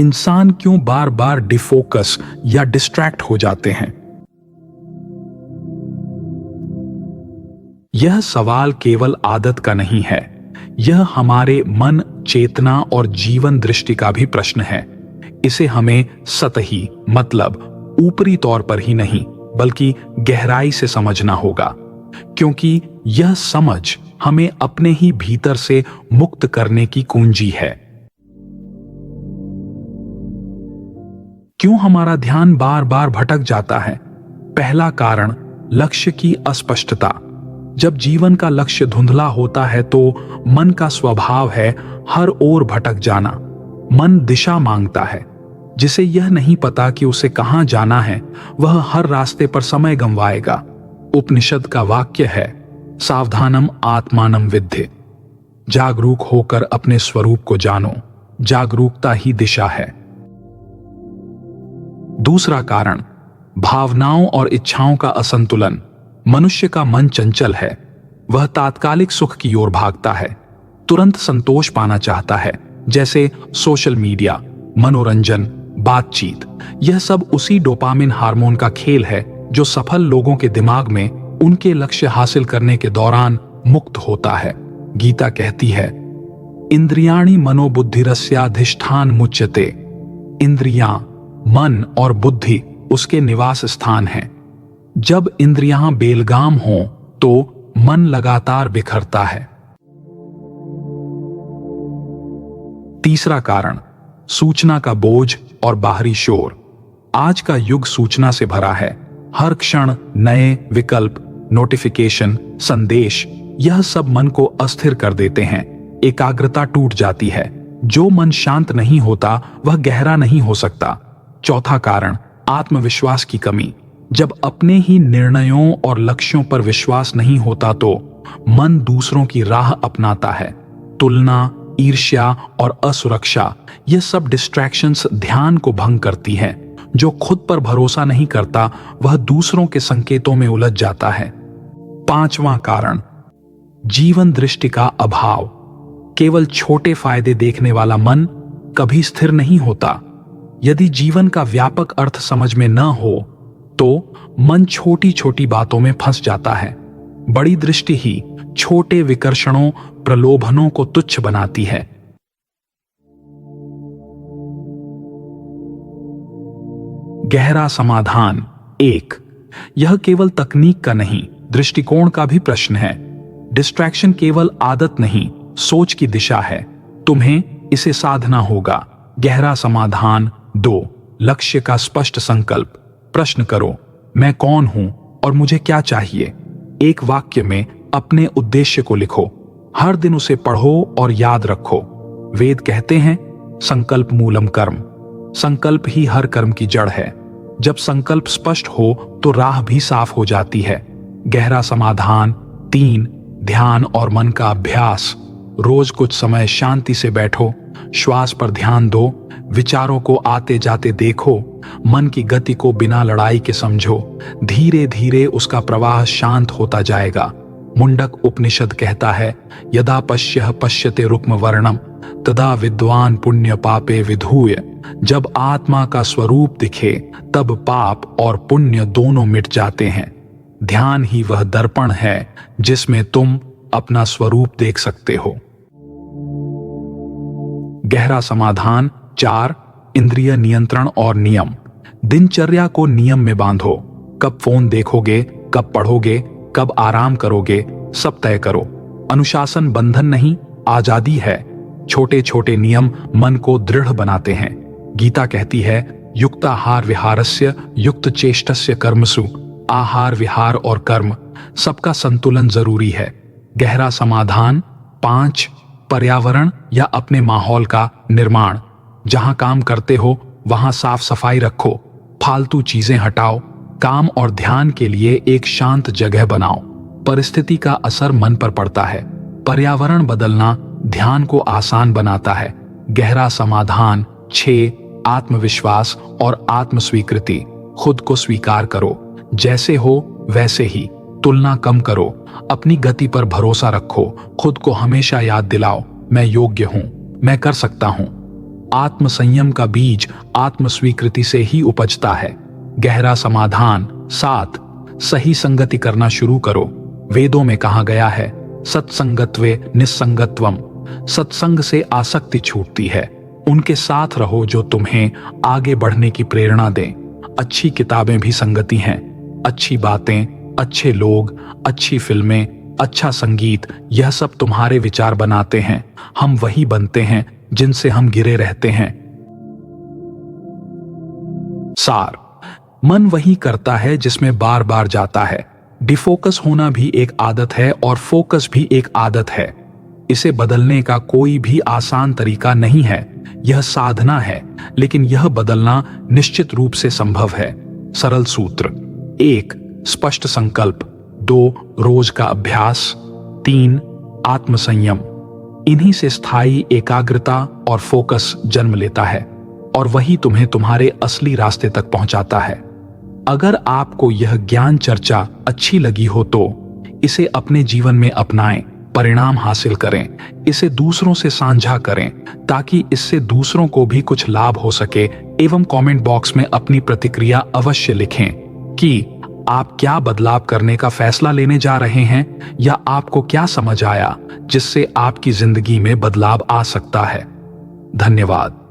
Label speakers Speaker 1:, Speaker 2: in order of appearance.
Speaker 1: इंसान क्यों बार बार डिफोकस या डिस्ट्रैक्ट हो जाते हैं? यह सवाल केवल आदत का नहीं है, यह हमारे मन, चेतना और जीवन दृष्टि का भी प्रश्न है। इसे हमें सतही मतलब ऊपरी तौर पर ही नहीं बल्कि गहराई से समझना होगा, क्योंकि यह समझ हमें अपने ही भीतर से मुक्त करने की कुंजी है। क्यों हमारा ध्यान बार बार भटक जाता है? पहला कारण, लक्ष्य की अस्पष्टता। जब जीवन का लक्ष्य धुंधला होता है तो मन का स्वभाव है हर ओर भटक जाना। मन दिशा मांगता है। जिसे यह नहीं पता कि उसे कहां जाना है, वह हर रास्ते पर समय गंवाएगा। उपनिषद का वाक्य है, सावधानम आत्मानम विद्धि। जागरूक होकर अपने स्वरूप को जानो। जागरूकता ही दिशा है। दूसरा कारण, भावनाओं और इच्छाओं का असंतुलन। मनुष्य का मन चंचल है। वह तात्कालिक सुख की ओर भागता है, तुरंत संतोष पाना चाहता है, जैसे सोशल मीडिया, मनोरंजन, बातचीत। यह सब उसी डोपामिन हार्मोन का खेल है जो सफल लोगों के दिमाग में उनके लक्ष्य हासिल करने के दौरान मुक्त होता है। गीता कहती है, इंद्रियाणि मनोबुद्धिरस्याधिष्ठान मुच्यते। इंद्रियां, मन और बुद्धि उसके निवास स्थान हैं। जब इंद्रियां बेलगाम हों तो मन लगातार बिखरता है। तीसरा कारण, सूचना का बोझ और बाहरी शोर। आज का युग सूचना से भरा है। हर क्षण नए विकल्प, नोटिफिकेशन, संदेश, यह सब मन को अस्थिर कर देते हैं। एकाग्रता टूट जाती है। जो मन शांत नहीं होता वह गहरा नहीं हो सकता। चौथा कारण, आत्मविश्वास की कमी। जब अपने ही निर्णयों और लक्ष्यों पर विश्वास नहीं होता तो मन दूसरों की राह अपनाता है। तुलना, ईर्ष्या और असुरक्षा, ये सब डिस्ट्रैक्शंस ध्यान को भंग करती हैं। जो खुद पर भरोसा नहीं करता वह दूसरों के संकेतों में उलझ जाता है। पांचवां कारण, जीवन दृष्टि का अभाव। केवल छोटे फायदे देखने वाला मन कभी स्थिर नहीं होता। यदि जीवन का व्यापक अर्थ समझ में न हो तो मन छोटी छोटी बातों में फंस जाता है। बड़ी दृष्टि ही छोटे विकर्षणों, प्रलोभनों को तुच्छ बनाती है। गहरा समाधान एक, यह केवल तकनीक का नहीं, दृष्टिकोण का भी प्रश्न है। डिस्ट्रैक्शन केवल आदत नहीं, सोच की दिशा है। तुम्हें इसे साधना होगा। गहरा समाधान दो, लक्ष्य का स्पष्ट संकल्प। प्रश्न करो, मैं कौन हूं और मुझे क्या चाहिए? एक वाक्य में अपने उद्देश्य को लिखो। हर दिन उसे पढ़ो और याद रखो। वेद कहते हैं, संकल्प मूलम कर्म। संकल्प ही हर कर्म की जड़ है। जब संकल्प स्पष्ट हो तो राह भी साफ हो जाती है। गहरा समाधान तीन, ध्यान और मन का अभ्यास। रोज कुछ समय शांति से बैठो, श्वास पर ध्यान दो, विचारों को आते जाते देखो, मन की गति को बिना लड़ाई के समझो। धीरे धीरे उसका प्रवाह शांत होता जाएगा। मुंडक उपनिषद कहता है, यदा पश्यः पश्यते रुक्म वर्णम तदा विद्वान पुण्य पापे विधूय। जब आत्मा का स्वरूप दिखे तब पाप और पुण्य दोनों मिट जाते हैं। ध्यान ही वह दर्पण है जिसमें तुम अपना स्वरूप देख सकते हो। गहरा समाधान चार, इंद्रिय नियंत्रण और नियम। दिनचर्या को नियम में बांधो। कब फोन देखोगे, कब पढ़ोगे, कब आराम करोगे, सब तय करो। अनुशासन बंधन नहीं, आजादी है। छोटे छोटे नियम मन को दृढ़ बनाते हैं। गीता कहती है, युक्ताहार विहारस्य युक्त चेष्टस्य कर्मसु। आहार, विहार और कर्म सबका संतुलन जरूरी है। गहरा समाधान पांच, पर्यावरण या अपने माहौल का निर्माण। जहां काम करते हो वहां साफ सफाई रखो, फालतू चीजें हटाओ, काम और ध्यान के लिए एक शांत जगह बनाओ। परिस्थिति का असर मन पर पड़ता है। पर्यावरण बदलना ध्यान को आसान बनाता है। गहरा समाधान छह, आत्मविश्वास और आत्मस्वीकृति। खुद को स्वीकार करो, जैसे हो वैसे ही। तुलना कम करो, अपनी गति पर भरोसा रखो। खुद को हमेशा याद दिलाओ, मैं योग्य हूं, मैं कर सकता हूं। आत्म संयम का बीज आत्म स्वीकृति से ही उपजता है। गहरा समाधान 7, सही संगति करना शुरू करो। वेदों में कहा गया है, सत्संगत्वे निस्संगत्वम, सत्संग से आसक्ति छूटती है। उनके साथ रहो जो तुम्हें आगे बढ़ने की प्रेरणा दें। अच्छी किताबें भी संगति हैं, अच्छी बातें, अच्छे लोग, अच्छी फिल्में, अच्छा संगीत, यह सब तुम्हारे विचार बनाते हैं। हम वही बनते हैं जिनसे हम घिरे रहते हैं। सार, मन वही करता है जिसमें बार बार जाता है। डिफोकस होना भी एक आदत है और फोकस भी एक आदत है। इसे बदलने का कोई भी आसान तरीका नहीं है, यह साधना है, लेकिन यह बदलना निश्चित रूप से संभव है। सरल सूत्र: 1, स्पष्ट संकल्प, 2, रोज का अभ्यास, 3, आत्मसंयम। इन्हीं से स्थायी एकाग्रता और फोकस जन्म लेता है और वही तुम्हें तुम्हारे असली रास्ते तक पहुंचाता है। अगर आपको यह ज्ञान चर्चा अच्छी लगी हो तो इसे अपने जीवन में अपनाएं, परिणाम हासिल करें, इसे दूसरों से साझा करें ताकि इससे दूसरों को भी कुछ लाभ हो सके। एवं कमेंट बॉक्स में अपनी प्रतिक्रिया अवश्य लिखें कि आप क्या बदलाव करने का फैसला लेने जा रहे हैं या आपको क्या समझ आया जिससे आपकी जिंदगी में बदलाव आ सकता है। धन्यवाद।